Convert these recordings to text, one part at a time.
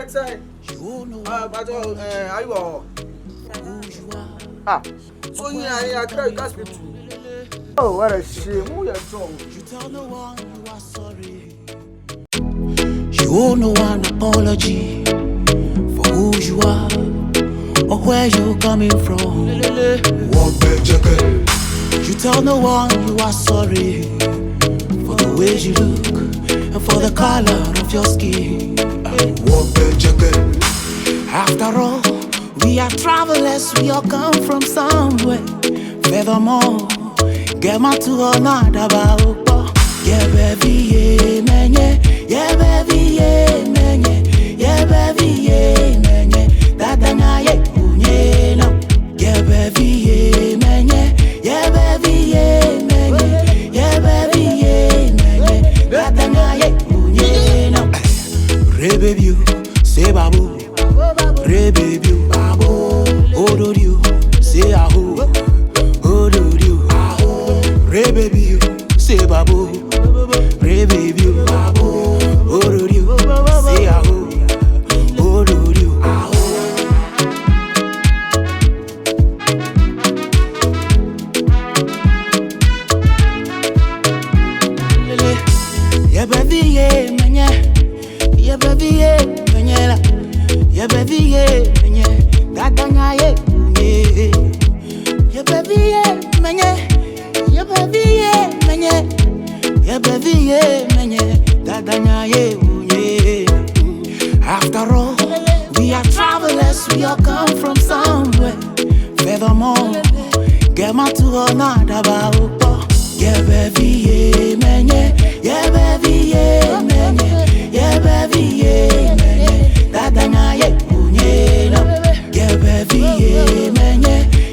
like say, but are you all? Ah, so yeah, I can't speak to. Oh, what a shame! Who you told? You tell no one you are sorry. You owe no one apology for who you are or where you're coming from. You tell no one you are sorry for the way you look and for the color of your skin. After all, we are travelers, we all come from somewhere. Furthermore, get my to another about. Yeah, baby, yeah, man, yeah, baby, yeah, man, yeah, baby, yeah, man, that na yeah, no, yeah, baby, yeah, man, yeah, baby, yeah, man, yeah, baby, yeah, man, that na yeah, no. Re baby, you say babu, re baby, you babu, oh do you say aho, oh do you, re baby, you say babu. Pray baby, oh do you say aho, oh do you aho. Yeah baby, yeah manya, yeah baby, yeah manya, yeah baby, yeah manya, dadanya yeah, yeah baby, yeah manya, yeah baby, yeah manya. Yeah, baby, yeah, man, yeah, dadanya, yeah. After all, we are travelers, we all come from somewhere. Furthermore, get my to another about. Yeah, baby, yeah, man, yeah, baby, yeah, man, yeah, baby, yeah, man, dadanya, yeah, yeah, baby, yeah, man,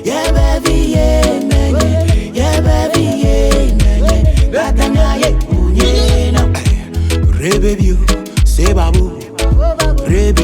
yeah, baby, yeah, man, yeah, baby, yeah, man, dadanya, yeah. Re baby, you say babu, re baby.